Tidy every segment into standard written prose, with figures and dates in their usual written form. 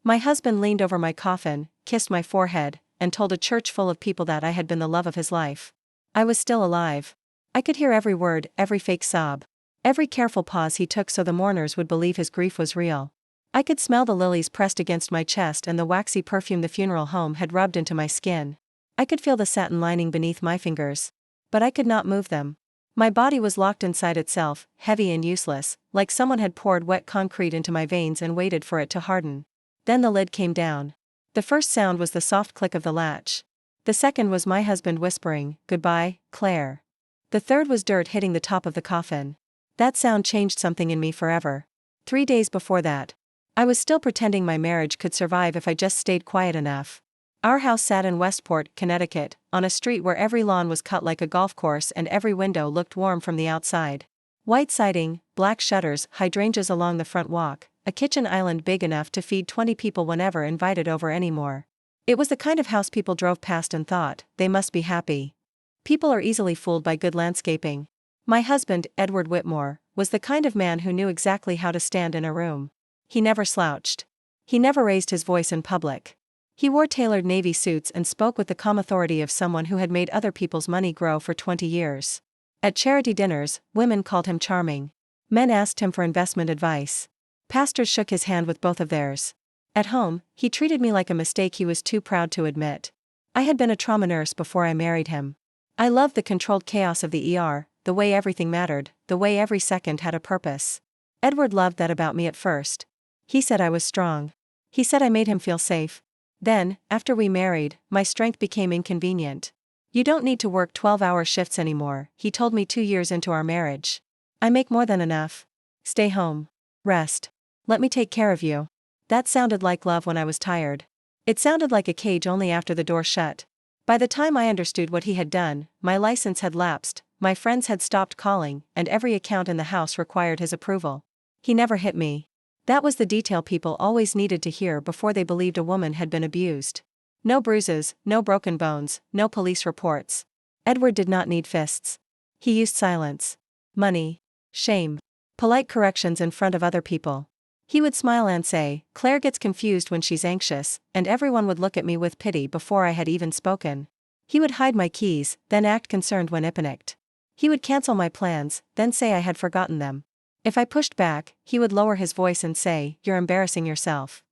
My husband leaned over my coffin, kissed my forehead, and told a church full of people that I had been the love of his life. I was still alive. I could hear every word, every fake sob. Every careful pause he took so the mourners would believe his grief was real. I could smell the lilies pressed against my chest and the waxy perfume the funeral home had rubbed into my skin. I could feel the satin lining beneath my fingers. But I could not move them. My body was locked inside itself, heavy and useless, like someone had poured wet concrete into my veins and waited for it to harden. Then the lid came down. The first sound was the soft click of the latch. The second was my husband whispering, "Goodbye, Claire." The third was dirt hitting the top of the coffin. That sound changed something in me forever. 3 days before that, I was still pretending my marriage could survive if I just stayed quiet enough. Our house sat in Westport, Connecticut, on a street where every lawn was cut like a golf course and every window looked warm from the outside. White siding, black shutters, hydrangeas along the front walk, a kitchen island big enough to feed 20 people whenever invited over anymore. It was the kind of house people drove past and thought, they must be happy. People are easily fooled by good landscaping. My husband, Edward Whitmore, was the kind of man who knew exactly how to stand in a room. He never slouched. He never raised his voice in public. He wore tailored navy suits and spoke with the calm authority of someone who had made other people's money grow for 20 years. At charity dinners, women called him charming. Men asked him for investment advice. Pastors shook his hand with both of theirs. At home, he treated me like a mistake he was too proud to admit. I had been a trauma nurse before I married him. I loved the controlled chaos of the ER, the way everything mattered, the way every second had a purpose. Edward loved that about me at first. He said I was strong. He said I made him feel safe. Then, after we married, my strength became inconvenient. "You don't need to work 12-hour shifts anymore," he told me 2 years into our marriage. "I make more than enough. Stay home. Rest. Let me take care of you." That sounded like love when I was tired. It sounded like a cage only after the door shut. By the time I understood what he had done, my license had lapsed, my friends had stopped calling, and every account in the house required his approval. He never hit me. That was the detail people always needed to hear before they believed a woman had been abused. No bruises, no broken bones, no police reports. Edward did not need fists. He used silence. Money. Shame. Polite corrections in front of other people. He would smile and say, "Claire gets confused when she's anxious," and everyone would look at me with pity before I had even spoken. He would hide my keys, then act concerned when I panicked. He would cancel my plans, then say I had forgotten them. If I pushed back, he would lower his voice and say, "You're embarrassing yourself."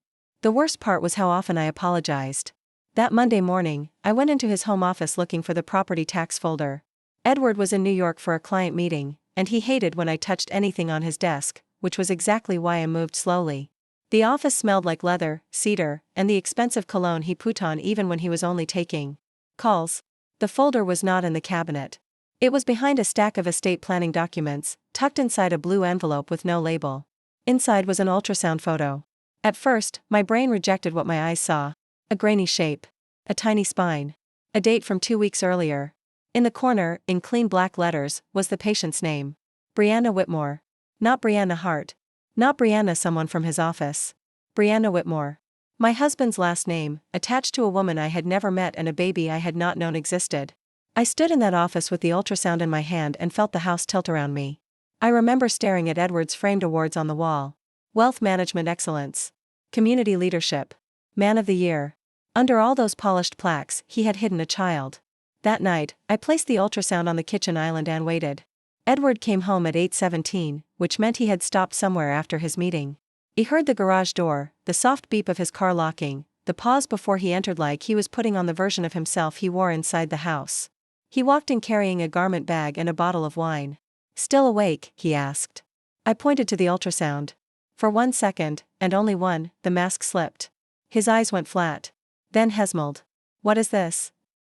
The worst part was how often I apologized. That Monday morning, I went into his home office looking for the property tax folder. Edward was in New York for a client meeting, and he hated when I touched anything on his desk, which was exactly why I moved slowly. The office smelled like leather, cedar, and the expensive cologne he put on even when he was only taking calls. The folder was not in the cabinet. It was behind a stack of estate planning documents, tucked inside a blue envelope with no label. Inside was an ultrasound photo. At first, my brain rejected what my eyes saw. A grainy shape. A tiny spine. A date from 2 weeks earlier. In the corner, in clean black letters, was the patient's name. Brianna Whitmore. Not Brianna Hart. Not Brianna someone from his office. Brianna Whitmore. My husband's last name, attached to a woman I had never met and a baby I had not known existed. I stood in that office with the ultrasound in my hand and felt the house tilt around me. I remember staring at Edward's framed awards on the wall. Wealth Management Excellence. Community Leadership. Man of the Year. Under all those polished plaques, he had hidden a child. That night, I placed the ultrasound on the kitchen island and waited. Edward came home at 8:17, which meant he had stopped somewhere after his meeting. He heard the garage door, the soft beep of his car locking, the pause before he entered like he was putting on the version of himself he wore inside the house. He walked in carrying a garment bag and a bottle of wine. "Still awake?" he asked. I pointed to the ultrasound. For 1 second, and only one, the mask slipped. His eyes went flat. Then Hesmald. "What is this?"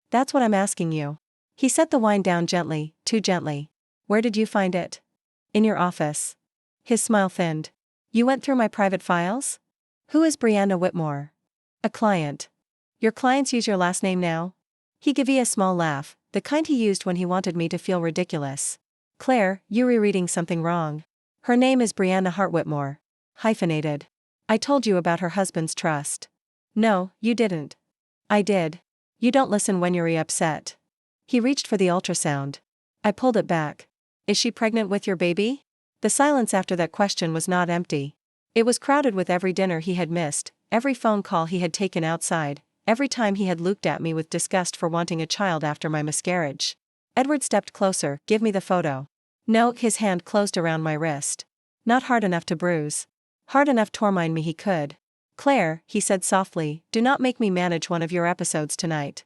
"That's what I'm asking you." He set the wine down gently, too gently. "Where did you find it?" "In your office." His smile thinned. "You went through my private files?" "Who is Brianna Whitmore?" "A client." "Your clients use your last name now?" He gave a small laugh, the kind he used when he wanted me to feel ridiculous. "Claire, you're rereading something wrong. Her name is Brianna Hart Whitmore. Hyphenated. I told you about her husband's trust." "No, you didn't." "I did. You don't listen when you're upset." He reached for the ultrasound. I pulled it back. "Is she pregnant with your baby?" The silence after that question was not empty. It was crowded with every dinner he had missed, every phone call he had taken outside, every time he had looked at me with disgust for wanting a child after my miscarriage. Edward stepped closer. Give me the photo. No, his hand closed around my wrist. Not hard enough to bruise. Hard enough to remind me he could. Claire, he said softly, do not make me manage one of your episodes tonight.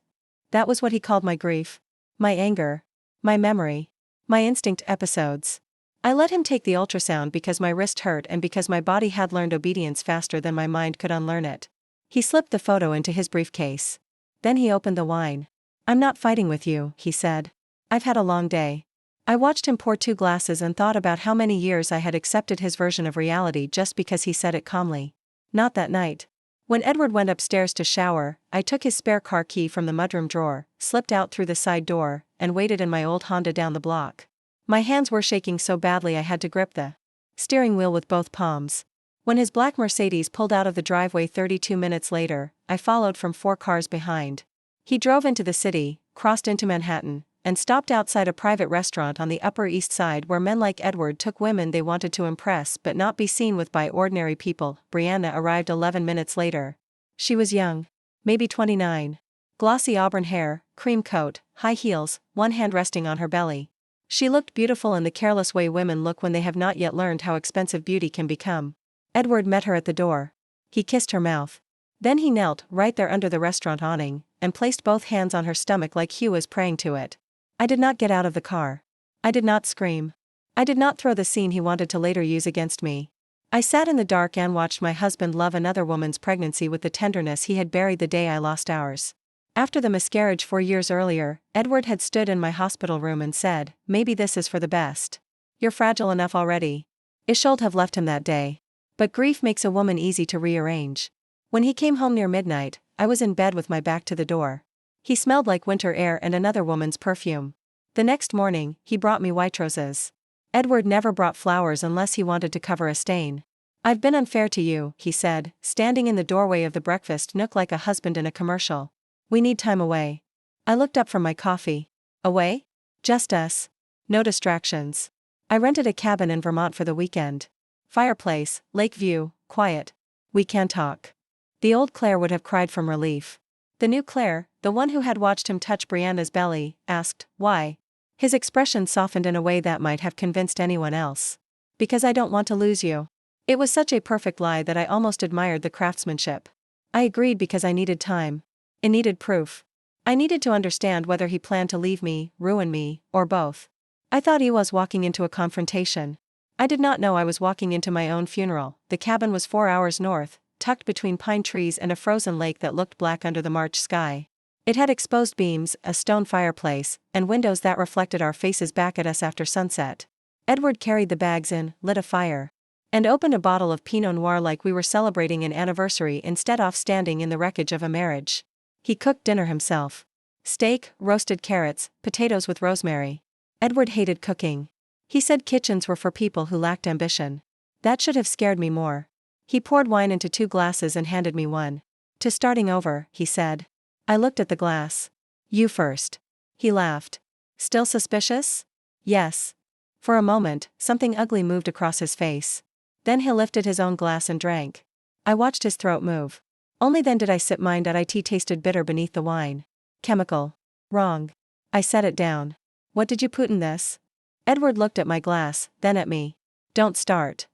That was what he called my grief. My anger. My memory. My instinct episodes. I let him take the ultrasound because my wrist hurt and because my body had learned obedience faster than my mind could unlearn it. He slipped the photo into his briefcase. Then he opened the wine. I'm not fighting with you, he said. I've had a long day. I watched him pour 2 glasses and thought about how many years I had accepted his version of reality just because he said it calmly. Not that night. When Edward went upstairs to shower, I took his spare car key from the mudroom drawer, slipped out through the side door, and waited in my old Honda down the block. My hands were shaking so badly I had to grip the steering wheel with both palms. When his black Mercedes pulled out of the driveway 32 minutes later, I followed from 4 cars behind. He drove into the city, crossed into Manhattan, and stopped outside a private restaurant on the Upper East Side where men like Edward took women they wanted to impress but not be seen with by ordinary people. Brianna arrived 11 minutes later. She was young. Maybe 29. Glossy auburn hair, cream coat, high heels, one hand resting on her belly. She looked beautiful in the careless way women look when they have not yet learned how expensive beauty can become. Edward met her at the door. He kissed her mouth. Then he knelt right there under the restaurant awning, and placed both hands on her stomach like Hugh was praying to it. I did not get out of the car. I did not scream. I did not throw the scene he wanted to later use against me. I sat in the dark and watched my husband love another woman's pregnancy with the tenderness he had buried the day I lost ours. After the miscarriage 4 years earlier, Edward had stood in my hospital room and said, maybe this is for the best. You're fragile enough already. It should have left him that day. But grief makes a woman easy to rearrange. When he came home near midnight, I was in bed with my back to the door. He smelled like winter air and another woman's perfume. The next morning, he brought me white roses. Edward never brought flowers unless he wanted to cover a stain. I've been unfair to you, he said, standing in the doorway of the breakfast nook like a husband in a commercial. We need time away. I looked up from my coffee. Away? Just us. No distractions. I rented a cabin in Vermont for the weekend. Fireplace, lake view, quiet. We can talk. The old Claire would have cried from relief. The new Claire, the one who had watched him touch Brianna's belly, asked, why? His expression softened in a way that might have convinced anyone else. Because I don't want to lose you. It was such a perfect lie that I almost admired the craftsmanship. I agreed because I needed time. It needed proof. I needed to understand whether he planned to leave me, ruin me, or both. I thought he was walking into a confrontation. I did not know I was walking into my own funeral. The cabin was 4 hours north, tucked between pine trees and a frozen lake that looked black under the March sky. It had exposed beams, a stone fireplace, and windows that reflected our faces back at us after sunset. Edward carried the bags in, lit a fire, and opened a bottle of Pinot Noir like we were celebrating an anniversary instead of standing in the wreckage of a marriage. He cooked dinner himself. Steak, roasted carrots, potatoes with rosemary. Edward hated cooking. He said kitchens were for people who lacked ambition. That should have scared me more. He poured wine into 2 glasses and handed me one. To starting over, he said. I looked at the glass. You first. He laughed. Still suspicious? Yes. For a moment, something ugly moved across his face. Then he lifted his own glass and drank. I watched his throat move. Only then did I sip mine. It tasted bitter beneath the wine. Chemical. Wrong. I set it down. What did you put in this? Edward looked at my glass, then at me. Don't start.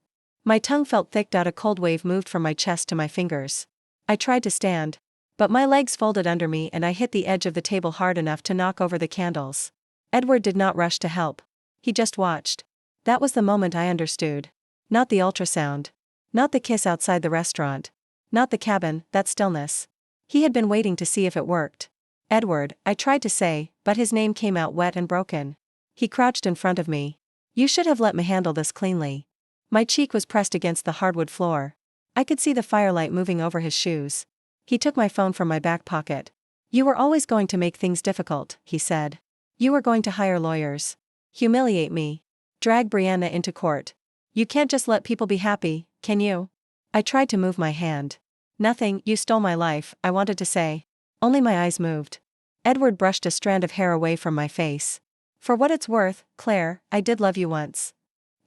My tongue felt thick. A cold wave moved from my chest to my fingers. I tried to stand. But my legs folded under me and I hit the edge of the table hard enough to knock over the candles. Edward did not rush to help. He just watched. That was the moment I understood. Not the ultrasound. Not the kiss outside the restaurant. Not the cabin, that stillness. He had been waiting to see if it worked. Edward, I tried to say, but his name came out wet and broken. He crouched in front of me. You should have let me handle this cleanly. My cheek was pressed against the hardwood floor. I could see the firelight moving over his shoes. He took my phone from my back pocket. You were always going to make things difficult, he said. You were going to hire lawyers. Humiliate me. Drag Brianna into court. You can't just let people be happy, can you? I tried to move my hand. Nothing, you stole my life, I wanted to say. Only my eyes moved. Edward brushed a strand of hair away from my face. For what it's worth, Claire, I did love you once.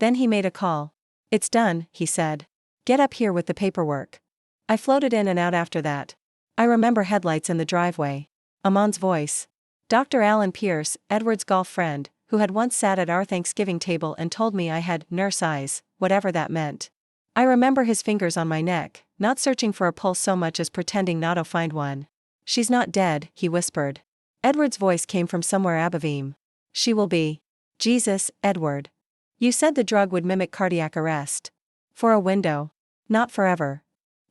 Then he made a call. It's done, he said. Get up here with the paperwork. I floated in and out after that. I remember headlights in the driveway. A man's voice. Dr. Alan Pierce, Edward's golf friend, who had once sat at our Thanksgiving table and told me I had nurse eyes, whatever that meant. I remember his fingers on my neck, not searching for a pulse so much as pretending not to find one. She's not dead, he whispered. Edward's voice came from somewhere Abavim. She will be. Jesus, Edward. You said the drug would mimic cardiac arrest. For a window. Not forever.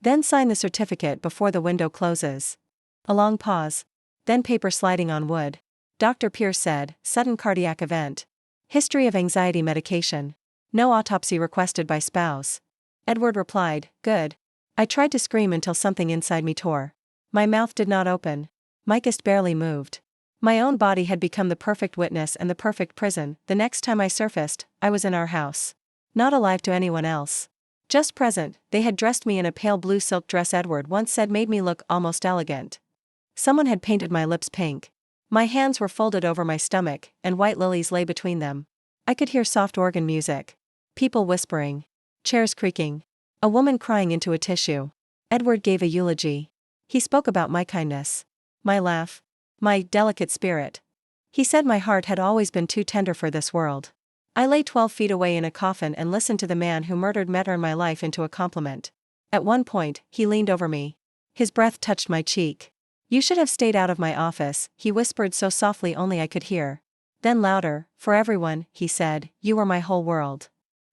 Then sign the certificate before the window closes. A long pause. Then paper sliding on wood. Dr. Pierce said, sudden cardiac event. History of anxiety medication. No autopsy requested by spouse. Edward replied, good. I tried to scream until something inside me tore. My mouth did not open. My chest barely moved. My own body had become the perfect witness and the perfect prison. The next time I surfaced, I was in our house. Not alive to anyone else. Just present. They had dressed me in a pale blue silk dress Edward once said made me look almost elegant. Someone had painted my lips pink. My hands were folded over my stomach, and white lilies lay between them. I could hear soft organ music. People whispering. Chairs creaking. A woman crying into a tissue. Edward gave a eulogy. He spoke about my kindness. My laugh. My delicate spirit. He said my heart had always been too tender for this world. I lay 12 feet away in a coffin and listened to the man who murdered me turn my life into a compliment. At one point, he leaned over me. His breath touched my cheek. You should have stayed out of my office, he whispered so softly only I could hear. Then louder, for everyone, he said, you were my whole world.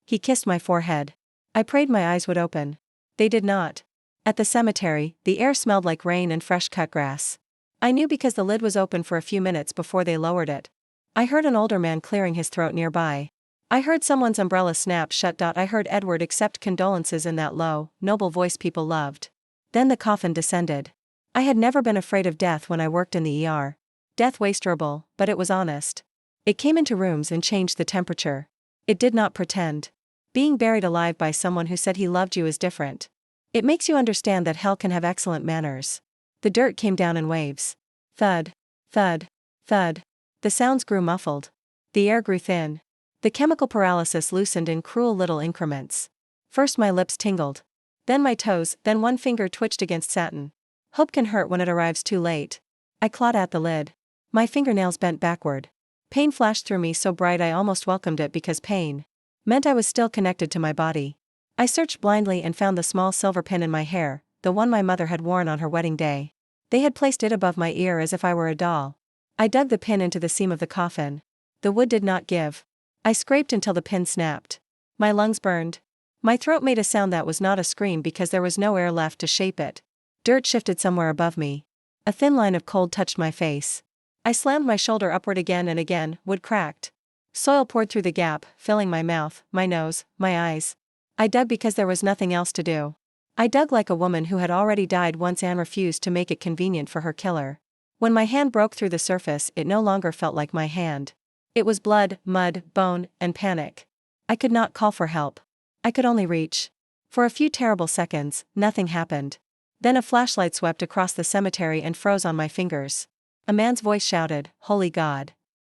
He kissed my forehead. I prayed my eyes would open. They did not. At the cemetery, the air smelled like rain and fresh cut grass. I knew because the lid was open for a few minutes before they lowered it. I heard an older man clearing his throat nearby. I heard someone's umbrella snap shut. I heard Edward accept condolences in that low, noble voice people loved. Then the coffin descended. I had never been afraid of death when I worked in the ER. Death was terrible, but it was honest. It came into rooms and changed the temperature. It did not pretend. Being buried alive by someone who said he loved you is different. It makes you understand that hell can have excellent manners. The dirt came down in waves. Thud. Thud. Thud. The sounds grew muffled. The air grew thin. The chemical paralysis loosened in cruel little increments. First my lips tingled. Then my toes, then one finger twitched against satin. Hope can hurt when it arrives too late. I clawed at the lid. My fingernails bent backward. Pain flashed through me so bright I almost welcomed it because pain meant I was still connected to my body. I searched blindly and found the small silver pin in my hair, the one my mother had worn on her wedding day. They had placed it above my ear as if I were a doll. I dug the pin into the seam of the coffin. The wood did not give. I scraped until the pin snapped. My lungs burned. My throat made a sound that was not a scream because there was no air left to shape it. Dirt shifted somewhere above me. A thin line of cold touched my face. I slammed my shoulder upward again and again, wood cracked. Soil poured through the gap, filling my mouth, my nose, my eyes. I dug because there was nothing else to do. I dug like a woman who had already died once and refused to make it convenient for her killer. When my hand broke through the surface, it no longer felt like my hand. It was blood, mud, bone, and panic. I could not call for help. I could only reach. For a few terrible seconds, nothing happened. Then a flashlight swept across the cemetery and froze on my fingers. A man's voice shouted, "Holy God."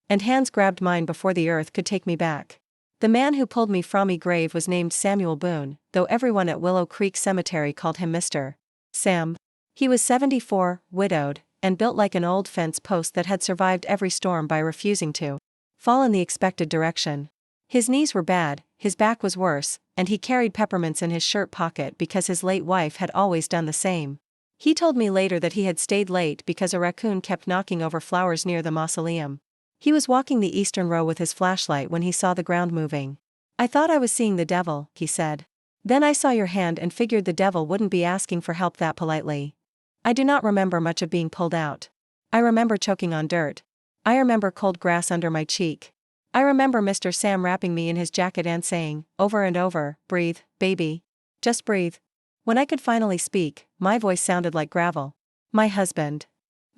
And hands grabbed mine before the earth could take me back. The man who pulled me from my grave was named Samuel Boone, though everyone at Willow Creek Cemetery called him Mr. Sam. He was 74, widowed, and built like an old fence post that had survived every storm by refusing to fall in the expected direction. His knees were bad, his back was worse, and he carried peppermints in his shirt pocket because his late wife had always done the same. He told me later that he had stayed late because a raccoon kept knocking over flowers near the mausoleum. He was walking the eastern row with his flashlight when he saw the ground moving. I thought I was seeing the devil, he said. Then I saw your hand and figured the devil wouldn't be asking for help that politely. I do not remember much of being pulled out. I remember choking on dirt. I remember cold grass under my cheek. I remember Mr. Sam wrapping me in his jacket and saying, over and over, "Breathe, baby. Just breathe." When I could finally speak, my voice sounded like gravel. My husband.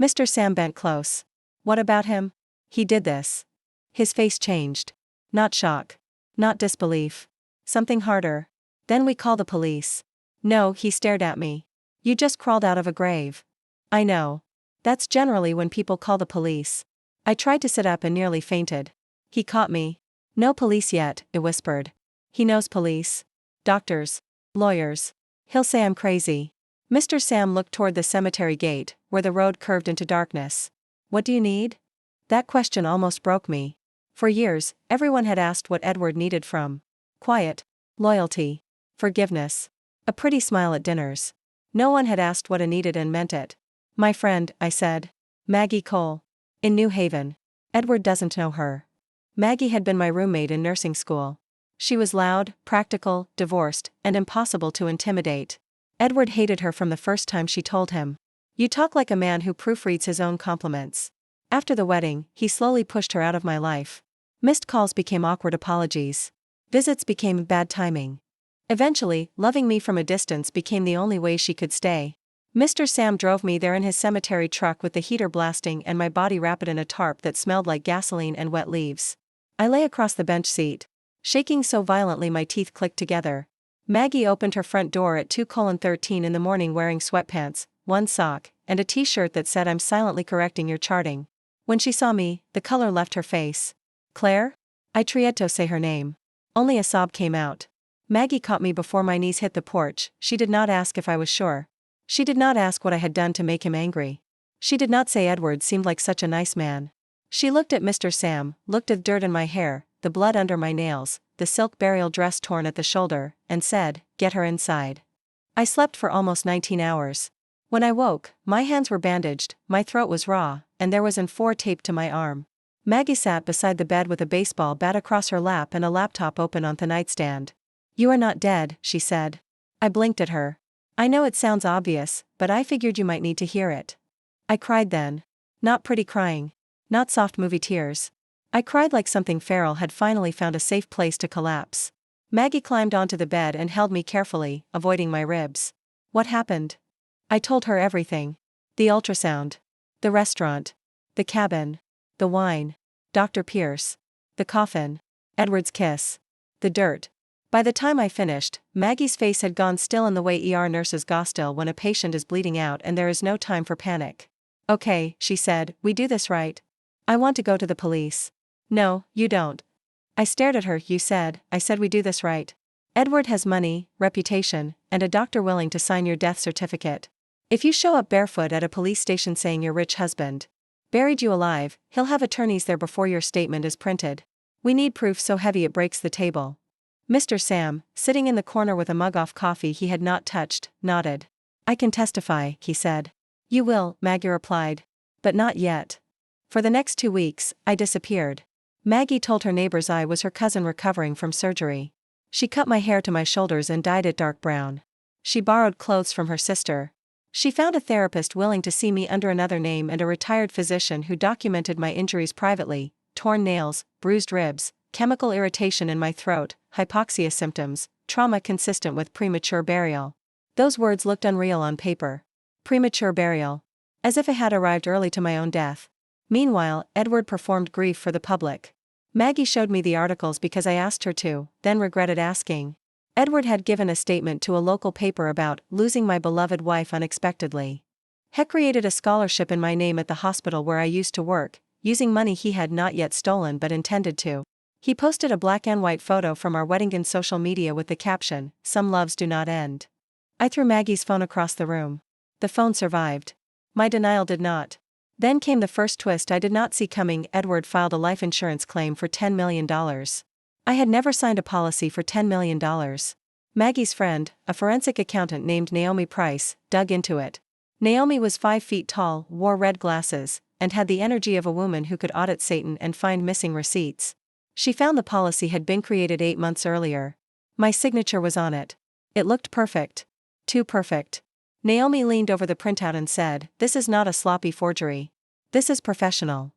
Mr. Sam bent close. What about him? He did this. His face changed. Not shock. Not disbelief. Something harder. Then we call the police. No, he stared at me. You just crawled out of a grave. I know. That's generally when people call the police. I tried to sit up and nearly fainted. He caught me. No police yet, it whispered. He knows police. Doctors. Lawyers. He'll say I'm crazy. Mr. Sam looked toward the cemetery gate, where the road curved into darkness. What do you need? That question almost broke me. For years, everyone had asked what Edward needed from quiet, loyalty, forgiveness, a pretty smile at dinners. No one had asked what I needed and meant it. My friend, I said. Maggie Cole. In New Haven. Edward doesn't know her. Maggie had been my roommate in nursing school. She was loud, practical, divorced, and impossible to intimidate. Edward hated her from the first time she told him. You talk like a man who proofreads his own compliments. After the wedding, he slowly pushed her out of my life. Missed calls became awkward apologies. Visits became bad timing. Eventually, loving me from a distance became the only way she could stay. Mr. Sam drove me there in his cemetery truck with the heater blasting and my body wrapped in a tarp that smelled like gasoline and wet leaves. I lay across the bench seat, shaking so violently my teeth clicked together. Maggie opened her front door at 2:13 in the morning wearing sweatpants, one sock, and a t-shirt that said I'm silently correcting your charting. When she saw me, the color left her face. Claire? I tried to say her name. Only a sob came out. Maggie caught me before my knees hit the porch. She did not ask if I was sure. She did not ask what I had done to make him angry. She did not say Edward seemed like such a nice man. She looked at Mr. Sam, looked at the dirt in my hair, the blood under my nails, the silk burial dress torn at the shoulder, and said, "Get her inside." I slept for almost 19 hours. When I woke, my hands were bandaged, my throat was raw, and there was an M4 taped to my arm. Maggie sat beside the bed with a baseball bat across her lap and a laptop open on the nightstand. You are not dead, she said. I blinked at her. I know it sounds obvious, but I figured you might need to hear it. I cried then. Not pretty crying. Not soft movie tears. I cried like something feral had finally found a safe place to collapse. Maggie climbed onto the bed and held me carefully, avoiding my ribs. What happened? I told her everything. The ultrasound. The restaurant. The cabin. The wine. Dr. Pierce. The coffin. Edward's kiss. The dirt. By the time I finished, Maggie's face had gone still in the way ER nurses go still when a patient is bleeding out and there is no time for panic. Okay, she said, we do this right. I want to go to the police. No, you don't. I stared at her. You said, I said we do this right. Edward has money, reputation, and a doctor willing to sign your death certificate. If you show up barefoot at a police station saying your rich husband buried you alive, he'll have attorneys there before your statement is printed. We need proof so heavy it breaks the table. Mr. Sam, sitting in the corner with a mug of coffee he had not touched, nodded. I can testify, he said. You will, Maggie replied. But not yet. For the next 2 weeks, I disappeared. Maggie told her neighbors I was her cousin recovering from surgery. She cut my hair to my shoulders and dyed it dark brown. She borrowed clothes from her sister. She found a therapist willing to see me under another name and a retired physician who documented my injuries privately: torn nails, bruised ribs, chemical irritation in my throat, hypoxia symptoms, trauma consistent with premature burial. Those words looked unreal on paper. Premature burial. As if I had arrived early to my own death. Meanwhile, Edward performed grief for the public. Maggie showed me the articles because I asked her to, then regretted asking. Edward had given a statement to a local paper about losing my beloved wife unexpectedly. He created a scholarship in my name at the hospital where I used to work, using money he had not yet stolen but intended to. He posted a black and white photo from our wedding in social media with the caption, "Some loves do not end." I threw Maggie's phone across the room. The phone survived. My denial did not. Then came the first twist I did not see coming. Edward filed a life insurance claim for $10 million. I had never signed a policy for $10 million. Maggie's friend, a forensic accountant named Naomi Price, dug into it. Naomi was 5 feet tall, wore red glasses, and had the energy of a woman who could audit Satan and find missing receipts. She found the policy had been created 8 months earlier. My signature was on it. It looked perfect. Too perfect. Naomi leaned over the printout and said, "This is not a sloppy forgery. This is professional."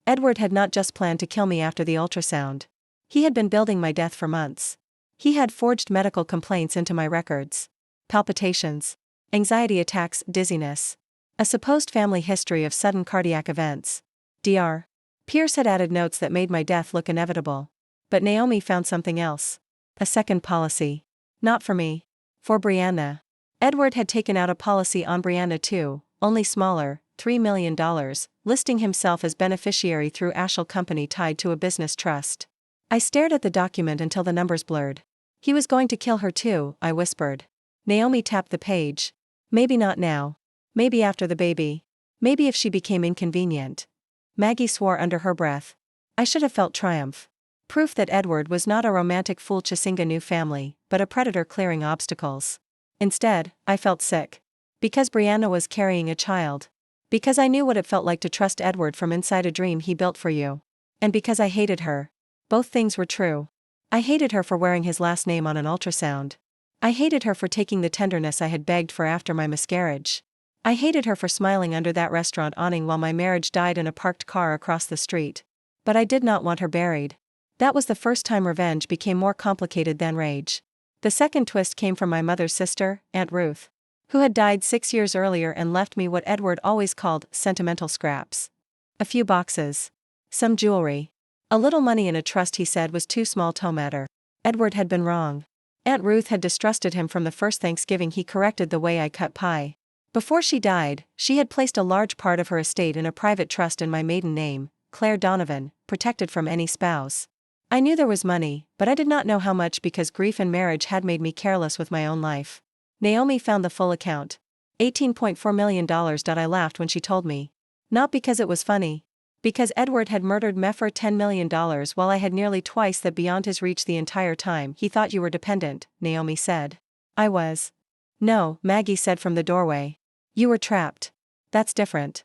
Edward had not just planned to kill me after the ultrasound. He had been building my death for months. He had forged medical complaints into my records. Palpitations. Anxiety attacks, dizziness. A supposed family history of sudden cardiac events. Dr. Pierce had added notes that made my death look inevitable. But Naomi found something else. A second policy. Not for me. For Brianna. Edward had taken out a policy on Brianna too, only smaller, $3 million, listing himself as beneficiary through Ashel Company tied to a business trust. I stared at the document until the numbers blurred. He was going to kill her too, I whispered. Naomi tapped the page. Maybe not now. Maybe after the baby. Maybe if she became inconvenient. Maggie swore under her breath. I should have felt triumph. Proof that Edward was not a romantic fool chasing a new family, but a predator clearing obstacles. Instead, I felt sick. Because Brianna was carrying a child. Because I knew what it felt like to trust Edward from inside a dream he built for you. And because I hated her. Both things were true. I hated her for wearing his last name on an ultrasound. I hated her for taking the tenderness I had begged for after my miscarriage. I hated her for smiling under that restaurant awning while my marriage died in a parked car across the street. But I did not want her buried. That was the first time revenge became more complicated than rage. The second twist came from my mother's sister, Aunt Ruth, who had died 6 years earlier and left me what Edward always called sentimental scraps. A few boxes. Some jewelry. A little money in a trust he said was too small to matter. Edward had been wrong. Aunt Ruth had distrusted him from the first Thanksgiving he corrected the way I cut pie. Before she died, she had placed a large part of her estate in a private trust in my maiden name, Claire Donovan, protected from any spouse. I knew there was money, but I did not know how much because grief and marriage had made me careless with my own life. Naomi found the full account. $18.4 million. I laughed when she told me. Not because it was funny. Because Edward had murdered me for $10 million while I had nearly twice that beyond his reach the entire time. He thought you were dependent, Naomi said. I was. No, Maggie said from the doorway. You were trapped. That's different.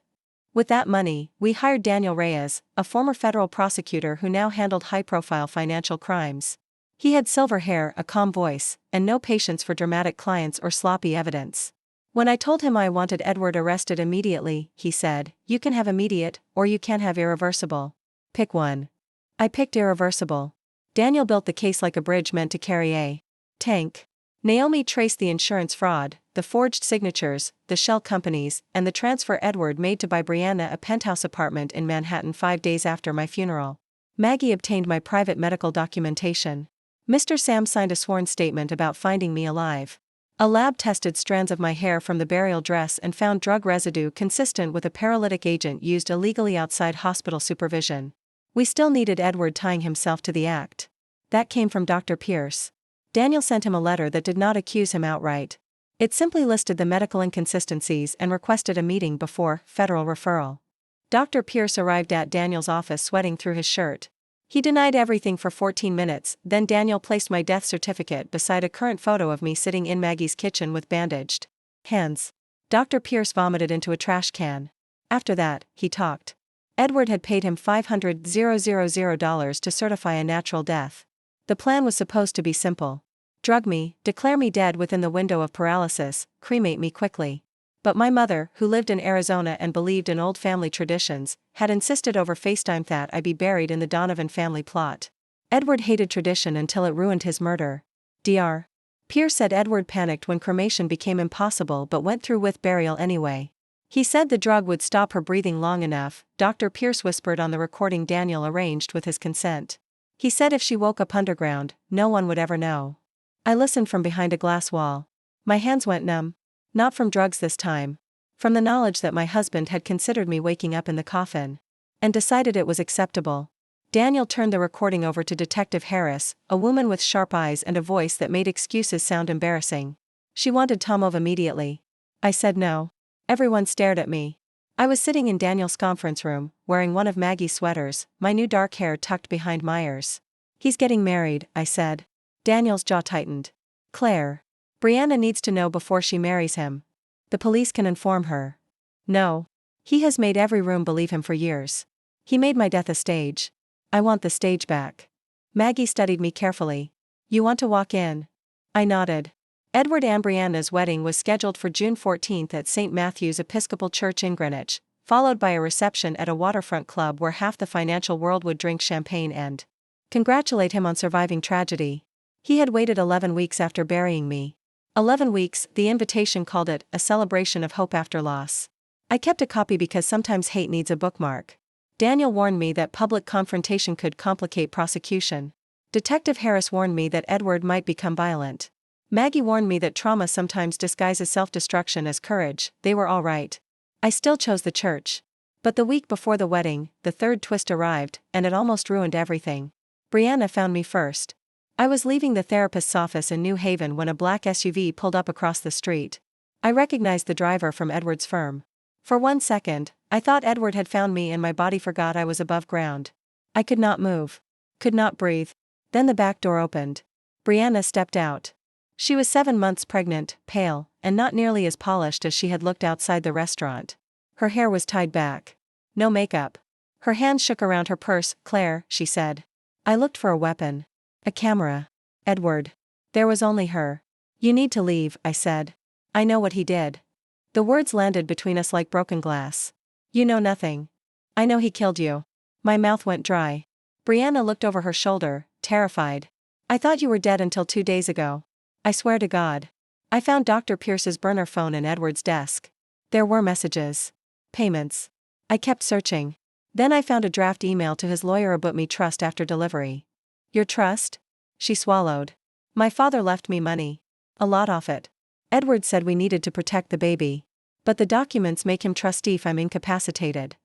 With that money, we hired Daniel Reyes, a former federal prosecutor who now handled high-profile financial crimes. He had silver hair, a calm voice, and no patience for dramatic clients or sloppy evidence. When I told him I wanted Edward arrested immediately, he said, "You can have immediate, or you can have irreversible. Pick one." I picked irreversible. Daniel built the case like a bridge meant to carry a tank. Naomi traced the insurance fraud, the forged signatures, the shell companies, and the transfer Edward made to buy Brianna a penthouse apartment in Manhattan 5 days after my funeral. Maggie obtained my private medical documentation. Mr. Sam signed a sworn statement about finding me alive. A lab tested strands of my hair from the burial dress and found drug residue consistent with a paralytic agent used illegally outside hospital supervision. We still needed Edward tying himself to the act. That came from Dr. Pierce. Daniel sent him a letter that did not accuse him outright. It simply listed the medical inconsistencies and requested a meeting before federal referral. Dr. Pierce arrived at Daniel's office sweating through his shirt. He denied everything for 14 minutes, then Daniel placed my death certificate beside a current photo of me sitting in Maggie's kitchen with bandaged hands. Dr. Pierce vomited into a trash can. After that, he talked. Edward had paid him $500,000 to certify a natural death. The plan was supposed to be simple. Drug me, declare me dead within the window of paralysis, cremate me quickly. But my mother, who lived in Arizona and believed in old family traditions, had insisted over FaceTime that I be buried in the Donovan family plot. Edward hated tradition until it ruined his murder. Dr. Pierce said Edward panicked when cremation became impossible but went through with burial anyway. He said the drug would stop her breathing long enough. Dr. Pierce whispered on the recording Daniel arranged with his consent. He said if she woke up underground, no one would ever know. I listened from behind a glass wall. My hands went numb. Not from drugs this time. From the knowledge that my husband had considered me waking up in the coffin. And decided it was acceptable. Daniel turned the recording over to Detective Harris, a woman with sharp eyes and a voice that made excuses sound embarrassing. She wanted Tomov immediately. I said no. Everyone stared at me. I was sitting in Daniel's conference room, wearing one of Maggie's sweaters, my new dark hair tucked behind my ears. He's getting married, I said. Daniel's jaw tightened. Claire. Brianna needs to know before she marries him. The police can inform her. No. He has made every room believe him for years. He made my death a stage. I want the stage back. Maggie studied me carefully. You want to walk in? I nodded. Edward and Brianna's wedding was scheduled for June 14 at St. Matthew's Episcopal Church in Greenwich, followed by a reception at a waterfront club where half the financial world would drink champagne and congratulate him on surviving tragedy. He had waited 11 weeks after burying me. 11 weeks, the invitation called it, a celebration of hope after loss. I kept a copy because sometimes hate needs a bookmark. Daniel warned me that public confrontation could complicate prosecution. Detective Harris warned me that Edward might become violent. Maggie warned me that trauma sometimes disguises self-destruction as courage. They were all right. I still chose the church. But the week before the wedding, the third twist arrived, and it almost ruined everything. Brianna found me first. I was leaving the therapist's office in New Haven when a black SUV pulled up across the street. I recognized the driver from Edward's firm. For 1 second, I thought Edward had found me and my body forgot I was above ground. I could not move. Could not breathe. Then the back door opened. Brianna stepped out. She was 7 months pregnant, pale, and not nearly as polished as she had looked outside the restaurant. Her hair was tied back. No makeup. Her hands shook around her purse. "Claire," she said. I looked for a weapon. A camera. Edward. There was only her. "You need to leave," I said. "I know what he did." The words landed between us like broken glass. "You know nothing." "I know he killed you." My mouth went dry. Brianna looked over her shoulder, terrified. "I thought you were dead until 2 days ago." "I swear to God." I found Dr. Pierce's burner phone in Edward's desk. There were messages. Payments. I kept searching. Then I found a draft email to his lawyer about me trust after delivery. "Your trust?" She swallowed. "My father left me money. A lot off it. Edward said we needed to protect the baby. But the documents make him trustee if I'm incapacitated."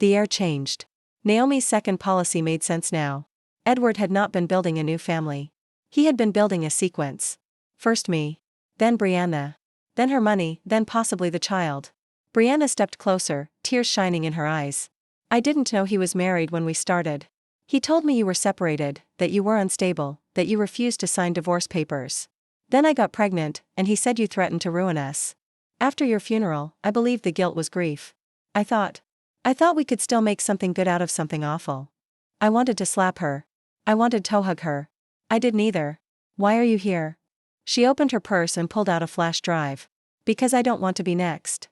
The air changed. Naomi's second policy made sense now. Edward had not been building a new family. He had been building a sequence. First me. Then Brianna. Then her money, then possibly the child. Brianna stepped closer, tears shining in her eyes. "I didn't know he was married when we started. He told me you were separated, that you were unstable, that you refused to sign divorce papers. Then I got pregnant, and he said you threatened to ruin us. After your funeral, I believed the guilt was grief. I thought we could still make something good out of something awful." I wanted to slap her. I wanted to hug her. I did neither. "Why are you here?" She opened her purse and pulled out a flash drive. "Because I don't want to be next."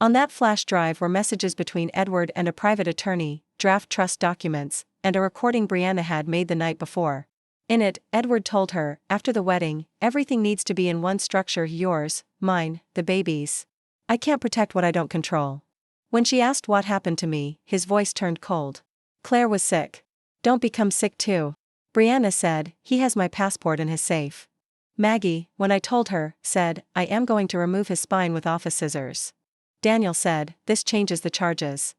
On that flash drive were messages between Edward and a private attorney, draft trust documents, and a recording Brianna had made the night before. In it, Edward told her, after the wedding, everything needs to be in one structure: yours, mine, the baby's. "I can't protect what I don't control." When she asked what happened to me, his voice turned cold. "Claire was sick." "Don't become sick too." Brianna said, "He has my passport in his safe." Maggie, when I told her, said, "I am going to remove his spine with office scissors." Daniel said, "This changes the charges."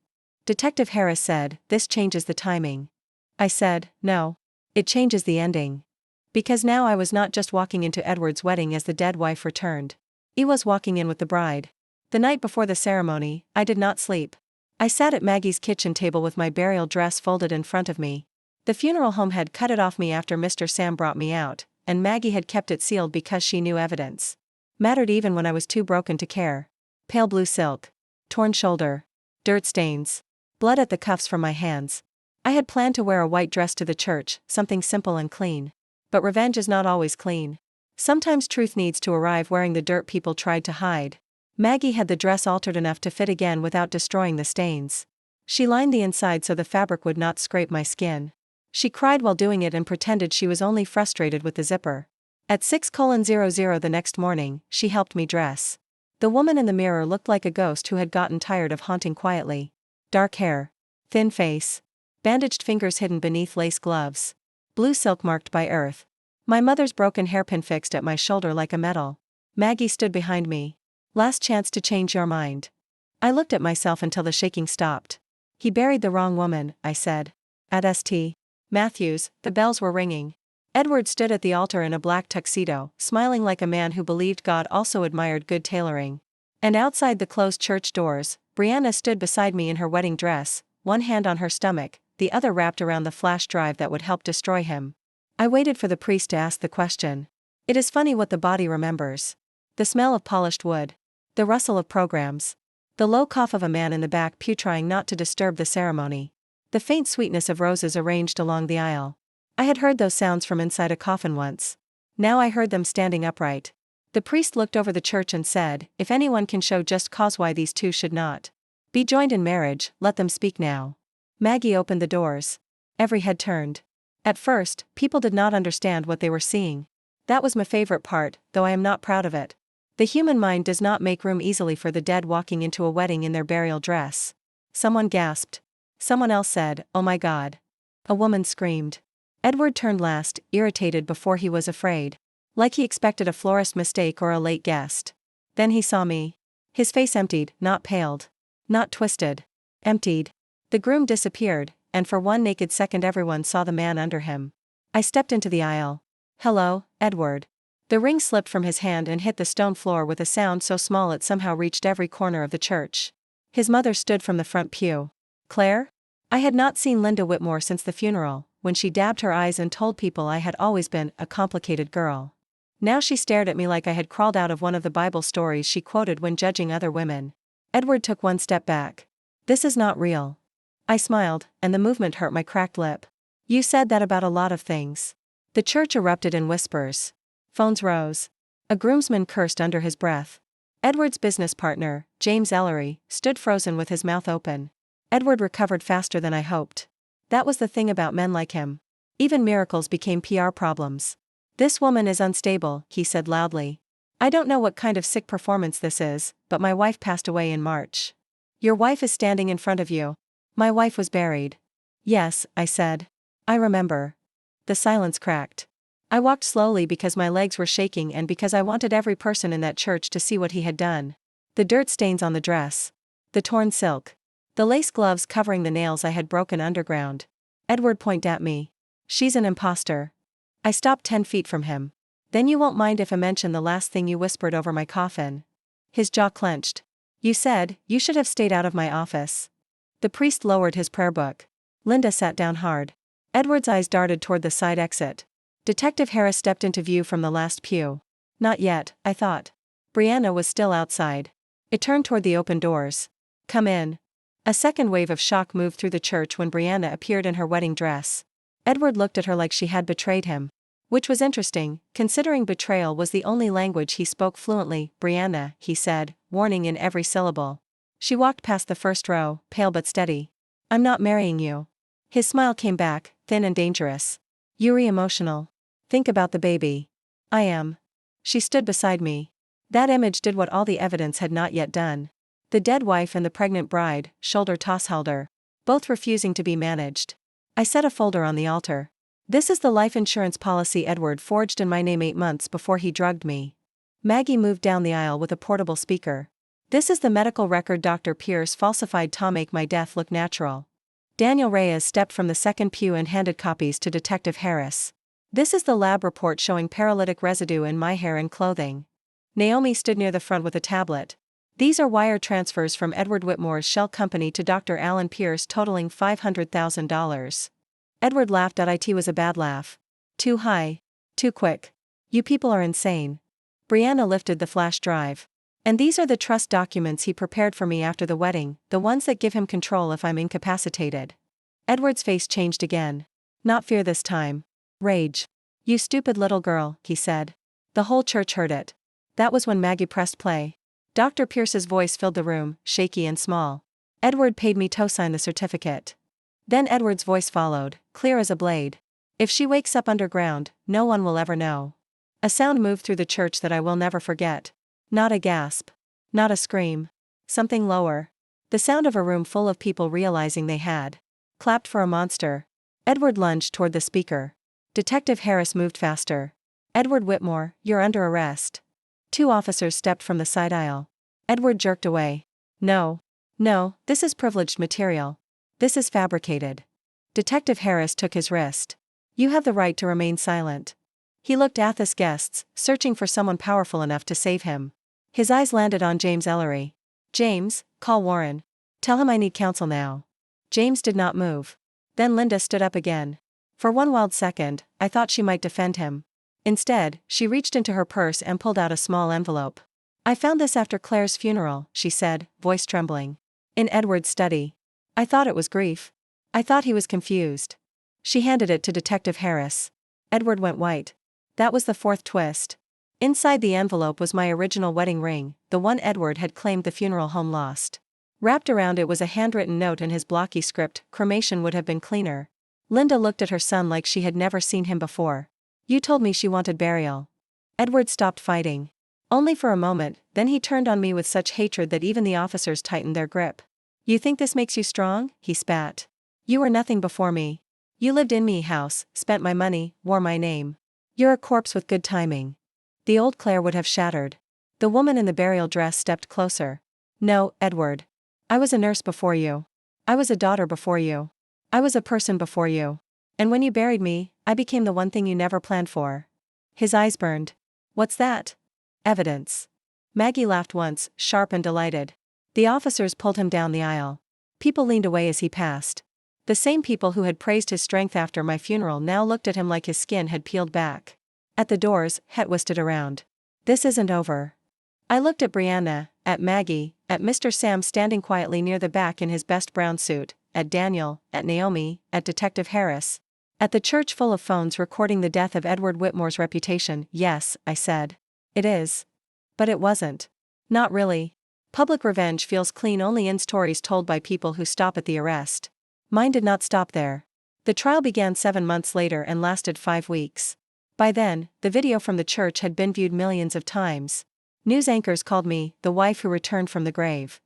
Detective Harris said, "This changes the timing." I said, "No. It changes the ending." Because now I was not just walking into Edward's wedding as the dead wife returned. I was walking in with the bride. The night before the ceremony, I did not sleep. I sat at Maggie's kitchen table with my burial dress folded in front of me. The funeral home had cut it off me after Mr. Sam brought me out, and Maggie had kept it sealed because she knew evidence mattered even when I was too broken to care. Pale blue silk. Torn shoulder. Dirt stains. Blood at the cuffs from my hands. I had planned to wear a white dress to the church, something simple and clean. But revenge is not always clean. Sometimes truth needs to arrive wearing the dirt people tried to hide. Maggie had the dress altered enough to fit again without destroying the stains. She lined the inside so the fabric would not scrape my skin. She cried while doing it and pretended she was only frustrated with the zipper. At 6:00 the next morning, she helped me dress. The woman in the mirror looked like a ghost who had gotten tired of haunting quietly. Dark hair. Thin face. Bandaged fingers hidden beneath lace gloves. Blue silk marked by earth. My mother's broken hairpin fixed at my shoulder like a medal. Maggie stood behind me. "Last chance to change your mind." I looked at myself until the shaking stopped. "He buried the wrong woman," I said. At St. Matthew's, the bells were ringing. Edward stood at the altar in a black tuxedo, smiling like a man who believed God also admired good tailoring. And outside the closed church doors, Brianna stood beside me in her wedding dress, one hand on her stomach, the other wrapped around the flash drive that would help destroy him. I waited for the priest to ask the question. It is funny what the body remembers. The smell of polished wood. The rustle of programs. The low cough of a man in the back pew trying not to disturb the ceremony. The faint sweetness of roses arranged along the aisle. I had heard those sounds from inside a coffin once. Now I heard them standing upright. The priest looked over the church and said, "If anyone can show just cause why these two should not be joined in marriage, let them speak now." Maggie opened the doors. Every head turned. At first, people did not understand what they were seeing. That was my favorite part, though I am not proud of it. The human mind does not make room easily for the dead walking into a wedding in their burial dress. Someone gasped. Someone else said, "Oh my God." A woman screamed. Edward turned last, irritated before he was afraid. Like he expected a florist mistake or a late guest. Then he saw me. His face emptied, not paled. Not twisted. Emptied. The groom disappeared, and for one naked second everyone saw the man under him. I stepped into the aisle. "Hello, Edward." The ring slipped from his hand and hit the stone floor with a sound so small it somehow reached every corner of the church. His mother stood from the front pew. Claire? I had not seen Linda Whitmore since the funeral, when she dabbed her eyes and told people I had always been a complicated girl. Now she stared at me like I had crawled out of one of the Bible stories she quoted when judging other women. Edward took one step back. This is not real. I smiled, and the movement hurt my cracked lip. You said that about a lot of things. The church erupted in whispers. Phones rose. A groomsman cursed under his breath. Edward's business partner, James Ellery, stood frozen with his mouth open. Edward recovered faster than I hoped. That was the thing about men like him. Even miracles became PR problems. This woman is unstable, he said loudly. I don't know what kind of sick performance this is, but my wife passed away in March. Your wife is standing in front of you. My wife was buried. Yes, I said. I remember. The silence cracked. I walked slowly because my legs were shaking and because I wanted every person in that church to see what he had done. The dirt stains on the dress. The torn silk. The lace gloves covering the nails I had broken underground. Edward pointed at me. She's an imposter. I stopped 10 feet from him. Then you won't mind if I mention the last thing you whispered over my coffin. His jaw clenched. You said, you should have stayed out of my office. The priest lowered his prayer book. Linda sat down hard. Edward's eyes darted toward the side exit. Detective Harris stepped into view from the last pew. Not yet, I thought. Brianna was still outside. It turned toward the open doors. Come in. A second wave of shock moved through the church when Brianna appeared in her wedding dress. Edward looked at her like she had betrayed him. Which was interesting, considering betrayal was the only language he spoke fluently. Brianna, he said, warning in every syllable. She walked past the first row, pale but steady. I'm not marrying you. His smile came back, thin and dangerous. You're emotional. Think about the baby. I am. She stood beside me. That image did what all the evidence had not yet done. The dead wife and the pregnant bride, shoulder toss held her. Both refusing to be managed. I set a folder on the altar. This is the life insurance policy Edward forged in my name 8 months before he drugged me. Maggie moved down the aisle with a portable speaker. This is the medical record Dr. Pierce falsified to make my death look natural. Daniel Reyes stepped from the second pew and handed copies to Detective Harris. This is the lab report showing paralytic residue in my hair and clothing. Naomi stood near the front with a tablet. These are wire transfers from Edward Whitmore's shell company to Dr. Alan Pierce totaling $500,000. Edward laughed. It was a bad laugh. Too high. Too quick. You people are insane. Brianna lifted the flash drive. And these are the trust documents he prepared for me after the wedding, the ones that give him control if I'm incapacitated. Edward's face changed again. Not fear this time. Rage. You stupid little girl, he said. The whole church heard it. That was when Maggie pressed play. Dr. Pierce's voice filled the room, shaky and small. Edward paid me to sign the certificate. Then Edward's voice followed, clear as a blade. If she wakes up underground, no one will ever know. A sound moved through the church that I will never forget. Not a gasp. Not a scream. Something lower. The sound of a room full of people realizing they had clapped for a monster. Edward lunged toward the speaker. Detective Harris moved faster. Edward Whitmore, you're under arrest. 2 officers stepped from the side aisle. Edward jerked away. No. No, this is privileged material. This is fabricated. Detective Harris took his wrist. You have the right to remain silent. He looked at his guests, searching for someone powerful enough to save him. His eyes landed on James Ellery. James, call Warren. Tell him I need counsel now. James did not move. Then Linda stood up again. For one wild second, I thought she might defend him. Instead, she reached into her purse and pulled out a small envelope. I found this after Claire's funeral, she said, voice trembling. In Edward's study. I thought it was grief. I thought he was confused. She handed it to Detective Harris. Edward went white. That was the 4th twist. Inside the envelope was my original wedding ring, the one Edward had claimed the funeral home lost. Wrapped around it was a handwritten note in his blocky script. Cremation would have been cleaner. Linda looked at her son like she had never seen him before. You told me she wanted burial. Edward stopped fighting. Only for a moment, then he turned on me with such hatred that even the officers tightened their grip. You think this makes you strong? He spat. You were nothing before me. You lived in me house, spent my money, wore my name. You're a corpse with good timing. The old Claire would have shattered. The woman in the burial dress stepped closer. No, Edward. I was a nurse before you. I was a daughter before you. I was a person before you. And when you buried me, I became the one thing you never planned for. His eyes burned. What's that? Evidence. Maggie laughed once, sharp and delighted. The officers pulled him down the aisle. People leaned away as he passed. The same people who had praised his strength after my funeral now looked at him like his skin had peeled back. At the doors, Het twisted around. This isn't over. I looked at Brianna, at Maggie, at Mr. Sam standing quietly near the back in his best brown suit, at Daniel, at Naomi, at Detective Harris. At the church full of phones recording the death of Edward Whitmore's reputation. Yes, I said. It is. But it wasn't. Not really. Public revenge feels clean only in stories told by people who stop at the arrest. Mine did not stop there. The trial began 7 months later and lasted 5 weeks. By then, the video from the church had been viewed millions of times. News anchors called me the wife who returned from the grave.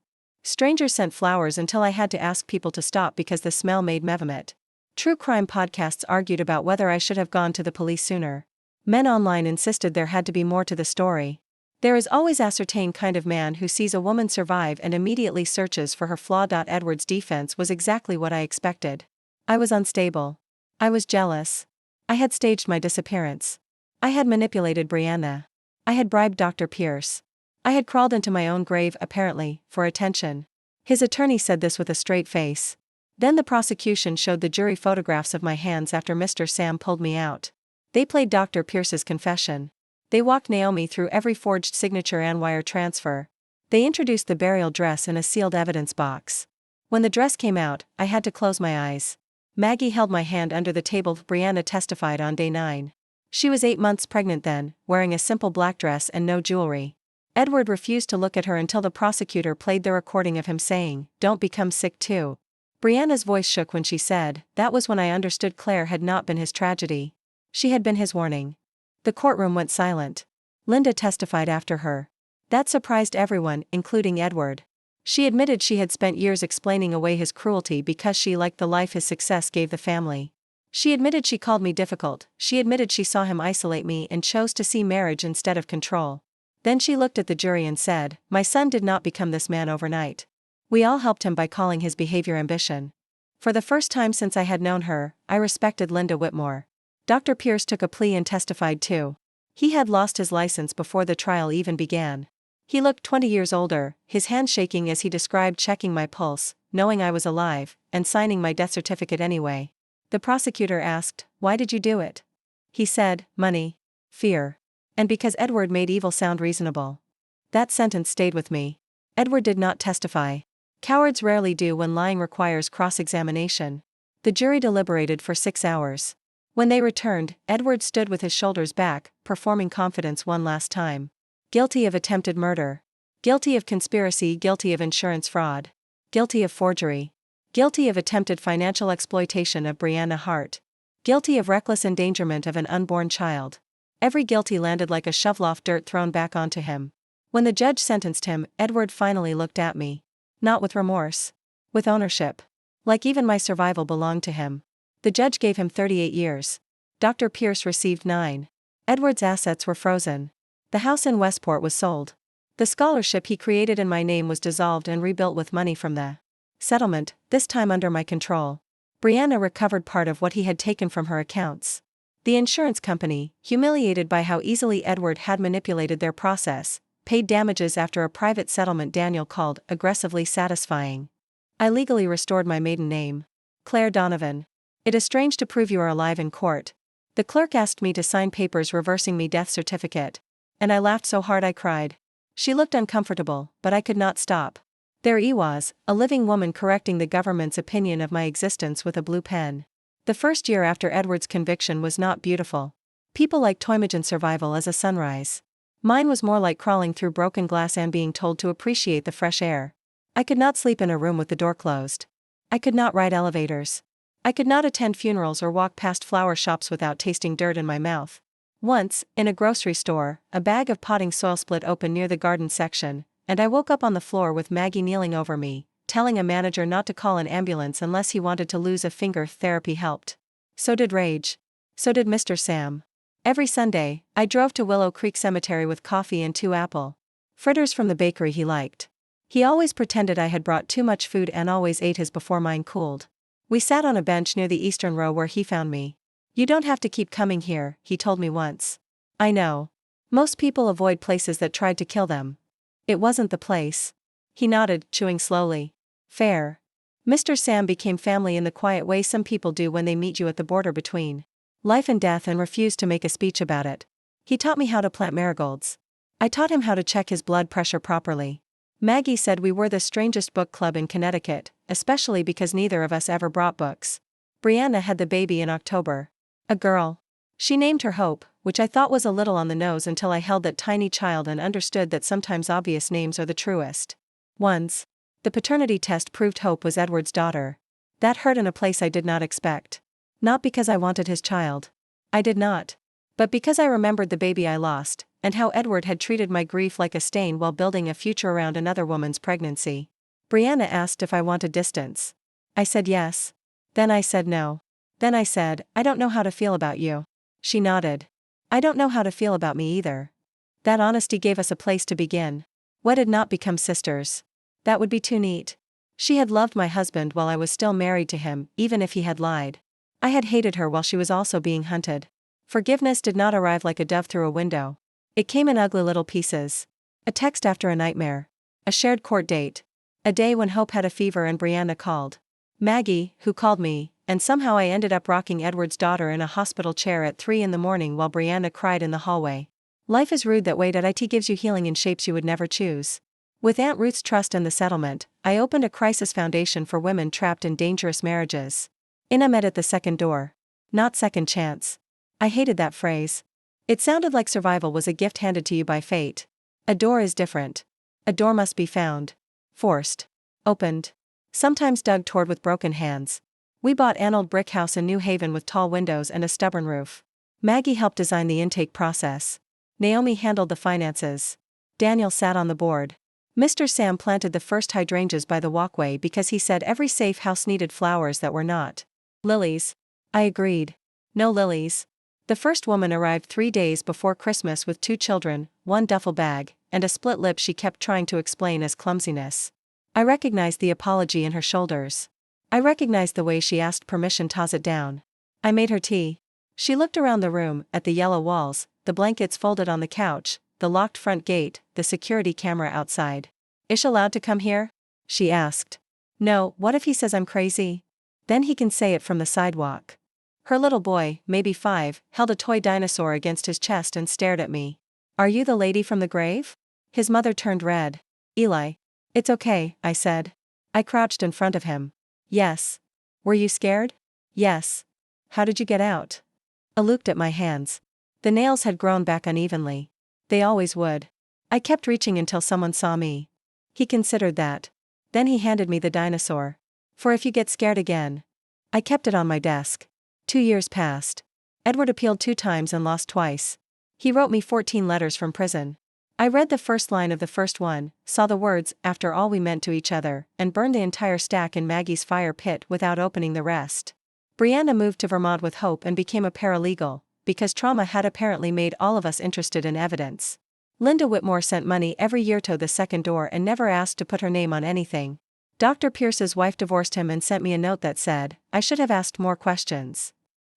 Strangers sent flowers until I had to ask people to stop because the smell made me vomit. True crime podcasts argued about whether I should have gone to the police sooner. Men online insisted there had to be more to the story. There is always a certain kind of man who sees a woman survive and immediately searches for her flaw. Edward's defense was exactly what I expected. I was unstable. I was jealous. I had staged my disappearance. I had manipulated Brianna. I had bribed Dr. Pierce. I had crawled into my own grave, apparently, for attention. His attorney said this with a straight face. Then the prosecution showed the jury photographs of my hands after Mr. Sam pulled me out. They played Dr. Pierce's confession. They walked Naomi through every forged signature and wire transfer. They introduced the burial dress in a sealed evidence box. When the dress came out, I had to close my eyes. Maggie held my hand under the table. Brianna testified on day 9. She was 8 months pregnant then, wearing a simple black dress and no jewelry. Edward refused to look at her until the prosecutor played the recording of him saying, "Don't become sick too." Brianna's voice shook when she said, "That was when I understood Claire had not been his tragedy. She had been his warning." The courtroom went silent. Linda testified after her. That surprised everyone, including Edward. She admitted she had spent years explaining away his cruelty because she liked the life his success gave the family. She admitted she called me difficult. She admitted she saw him isolate me and chose to see marriage instead of control. Then she looked at the jury and said, "My son did not become this man overnight. We all helped him by calling his behavior ambition." For the first time since I had known her, I respected Linda Whitmore. Dr. Pierce took a plea and testified too. He had lost his license before the trial even began. He looked 20 years older, his hand shaking as he described checking my pulse, knowing I was alive, and signing my death certificate anyway. The prosecutor asked, "Why did you do it?" He said, "Money. Fear. And because Edward made evil sound reasonable." That sentence stayed with me. Edward did not testify. Cowards rarely do when lying requires cross-examination. The jury deliberated for 6 hours. When they returned, Edward stood with his shoulders back, performing confidence one last time. Guilty of attempted murder. Guilty of conspiracy. Guilty of insurance fraud. Guilty of forgery. Guilty of attempted financial exploitation of Brianna Hart. Guilty of reckless endangerment of an unborn child. Every guilty landed like a shovel of dirt thrown back onto him. When the judge sentenced him, Edward finally looked at me. Not with remorse. With ownership. Like even my survival belonged to him. The judge gave him 38 years. Dr. Pierce received 9. Edward's assets were frozen. The house in Westport was sold. The scholarship he created in my name was dissolved and rebuilt with money from the settlement, this time under my control. Brianna recovered part of what he had taken from her accounts. The insurance company, humiliated by how easily Edward had manipulated their process, paid damages after a private settlement Daniel called aggressively satisfying. I legally restored my maiden name. Claire Donovan. It is strange to prove you are alive in court. The clerk asked me to sign papers reversing me death certificate. And I laughed so hard I cried. She looked uncomfortable, but I could not stop. There he was, a living woman correcting the government's opinion of my existence with a blue pen. The first year after Edward's conviction was not beautiful. People like Toymajan survival as a sunrise. Mine was more like crawling through broken glass and being told to appreciate the fresh air. I could not sleep in a room with the door closed. I could not ride elevators. I could not attend funerals or walk past flower shops without tasting dirt in my mouth. Once, in a grocery store, a bag of potting soil split open near the garden section, and I woke up on the floor with Maggie kneeling over me, telling a manager not to call an ambulance unless he wanted to lose a finger. Therapy helped. So did rage. So did Mr. Sam. Every Sunday, I drove to Willow Creek Cemetery with coffee and 2 apple fritters from the bakery he liked. He always pretended I had brought too much food and always ate his before mine cooled. We sat on a bench near the eastern row where he found me. "You don't have to keep coming here," he told me once. "I know. Most people avoid places that tried to kill them. It wasn't the place. He nodded, chewing slowly. Fair. Mr. Sam became family in the quiet way some people do when they meet you at the border between life and death and refused to make a speech about it. He taught me how to plant marigolds. I taught him how to check his blood pressure properly. Maggie said we were the strangest book club in Connecticut, especially because neither of us ever brought books. Brianna had the baby in October. A girl. She named her Hope, which I thought was a little on the nose until I held that tiny child and understood that sometimes obvious names are the truest ones. The paternity test proved Hope was Edward's daughter. That hurt in a place I did not expect. Not because I wanted his child. I did not. But because I remembered the baby I lost, and how Edward had treated my grief like a stain while building a future around another woman's pregnancy. Brianna asked if I wanted distance. I said yes. Then I said no. Then I said, I don't know how to feel about you. She nodded. I don't know how to feel about me either. That honesty gave us a place to begin. Wedded, not become sisters. That would be too neat. She had loved my husband while I was still married to him, even if he had lied. I had hated her while she was also being hunted. Forgiveness did not arrive like a dove through a window. It came in ugly little pieces. A text after a nightmare. A shared court date. A day when Hope had a fever and Brianna called. Maggie, who called me, and somehow I ended up rocking Edward's daughter in a hospital chair at 3 in the morning while Brianna cried in the hallway. Life is rude that way. It gives you healing in shapes you would never choose. With Aunt Ruth's trust and the settlement, I opened a crisis foundation for women trapped in dangerous marriages. Ina met at the second door. Not second chance. I hated that phrase. It sounded like survival was a gift handed to you by fate. A door is different. A door must be found. Forced. Opened. Sometimes dug toward with broken hands. We bought an old brick house in New Haven with tall windows and a stubborn roof. Maggie helped design the intake process. Naomi handled the finances. Daniel sat on the board. Mr. Sam planted the first hydrangeas by the walkway because he said every safe house needed flowers that were not lilies. I agreed. No lilies. The first woman arrived 3 days before Christmas with 2 children, 1 duffel bag, and a split lip she kept trying to explain as clumsiness. I recognized the apology in her shoulders. I recognized the way she asked permission to toss it down. I made her tea. She looked around the room, at the yellow walls, the blankets folded on the couch, the locked front gate, the security camera outside. Ish allowed to come here? She asked. No, what if he says I'm crazy? Then he can say it from the sidewalk. Her little boy, maybe 5, held a toy dinosaur against his chest and stared at me. Are you the lady from the grave? His mother turned red. Eli. It's okay, I said. I crouched in front of him. Yes. Were you scared? Yes. How did you get out? I looked at my hands. The nails had grown back unevenly. They always would. I kept reaching until someone saw me. He considered that. Then he handed me the dinosaur. For if you get scared again. I kept it on my desk. 2 years passed. Edward appealed 2 times and lost twice. He wrote me 14 letters from prison. I read the first line of the first one, saw the words, after all we meant to each other, and burned the entire stack in Maggie's fire pit without opening the rest. Brianna moved to Vermont with Hope and became a paralegal, because trauma had apparently made all of us interested in evidence. Linda Whitmore sent money every year to the second door and never asked to put her name on anything. Dr. Pierce's wife divorced him and sent me a note that said, I should have asked more questions.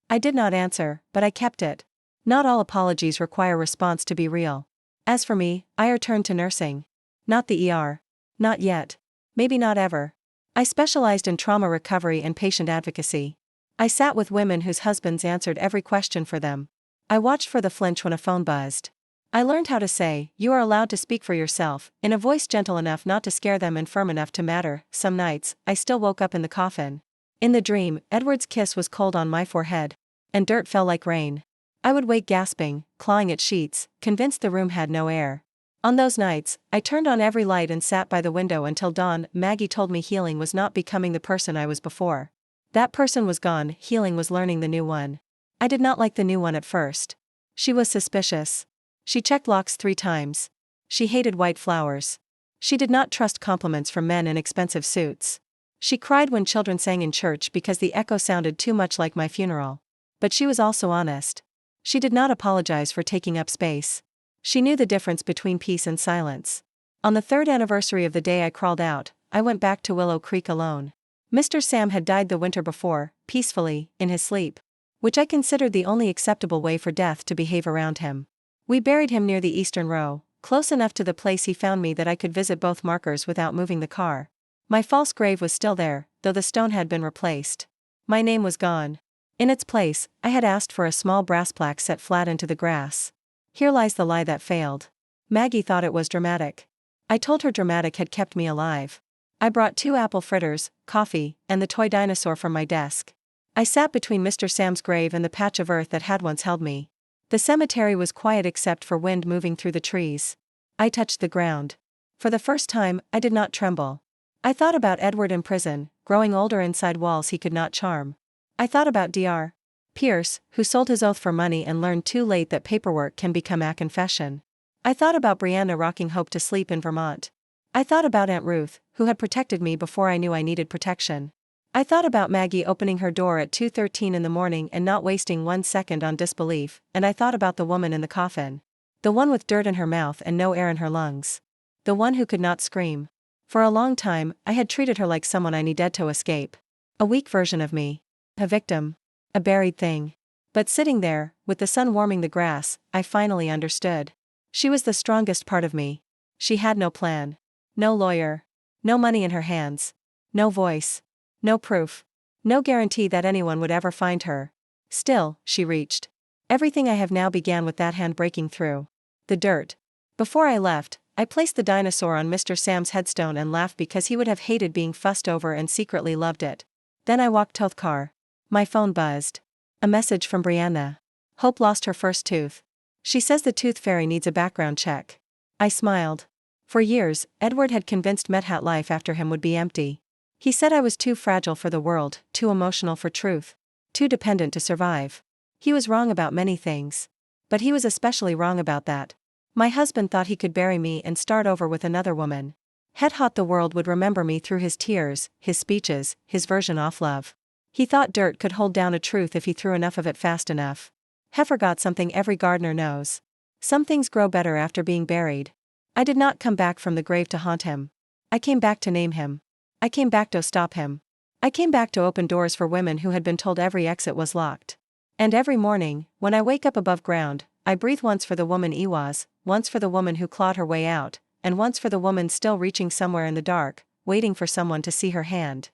I did not answer, but I kept it. Not all apologies require response to be real. As for me, I returned to nursing. Not the ER. Not yet. Maybe not ever. I specialized in trauma recovery and patient advocacy. I sat with women whose husbands answered every question for them. I watched for the flinch when a phone buzzed. I learned how to say, you are allowed to speak for yourself, in a voice gentle enough not to scare them and firm enough to matter. Some nights, I still woke up in the coffin. In the dream, Edward's kiss was cold on my forehead. And dirt fell like rain. I would wake gasping, clawing at sheets, convinced the room had no air. On those nights, I turned on every light and sat by the window until dawn. Maggie told me healing was not becoming the person I was before. That person was gone, healing was learning the new one. I did not like the new one at first. She was suspicious. She checked locks 3 times. She hated white flowers. She did not trust compliments from men in expensive suits. She cried when children sang in church because the echo sounded too much like my funeral. But she was also honest. She did not apologize for taking up space. She knew the difference between peace and silence. On the 3rd anniversary of the day I crawled out, I went back to Willow Creek alone. Mr. Sam had died the winter before, peacefully, in his sleep. Which I considered the only acceptable way for death to behave around him. We buried him near the eastern row, close enough to the place he found me that I could visit both markers without moving the car. My false grave was still there, though the stone had been replaced. My name was gone. In its place, I had asked for a small brass plaque set flat into the grass. Here lies the lie that failed. Maggie thought it was dramatic. I told her dramatic had kept me alive. I brought 2 apple fritters, coffee, and the toy dinosaur from my desk. I sat between Mr. Sam's grave and the patch of earth that had once held me. The cemetery was quiet except for wind moving through the trees. I touched the ground. For the first time, I did not tremble. I thought about Edward in prison, growing older inside walls he could not charm. I thought about Dr. Pierce, who sold his oath for money and learned too late that paperwork can become a confession. I thought about Brianna rocking Hope to sleep in Vermont. I thought about Aunt Ruth, who had protected me before I knew I needed protection. I thought about Maggie opening her door at 2:13 in the morning and not wasting 1 second on disbelief, and I thought about the woman in the coffin. The one with dirt in her mouth and no air in her lungs. The one who could not scream. For a long time, I had treated her like someone I needed to escape. A weak version of me. A victim. A buried thing. But sitting there, with the sun warming the grass, I finally understood. She was the strongest part of me. She had no plan. No lawyer. No money in her hands. No voice. No proof. No guarantee that anyone would ever find her. Still, she reached. Everything I have now began with that hand breaking through. The dirt. Before I left, I placed the dinosaur on Mr. Sam's headstone and laughed because he would have hated being fussed over and secretly loved it. Then I walked to the car. My phone buzzed. A message from Brianna. Hope lost her first tooth. She says the tooth fairy needs a background check. I smiled. For years, Edward had convinced me that life after him would be empty. He said I was too fragile for the world, too emotional for truth, too dependent to survive. He was wrong about many things. But he was especially wrong about that. My husband thought he could bury me and start over with another woman. Head hot the world would remember me through his tears, his speeches, his version of love. He thought dirt could hold down a truth if he threw enough of it fast enough. He forgot something every gardener knows. Some things grow better after being buried. I did not come back from the grave to haunt him. I came back to name him. I came back to stop him. I came back to open doors for women who had been told every exit was locked. And every morning, when I wake up above ground, I breathe once for the woman he was, once for the woman who clawed her way out, and once for the woman still reaching somewhere in the dark, waiting for someone to see her hand.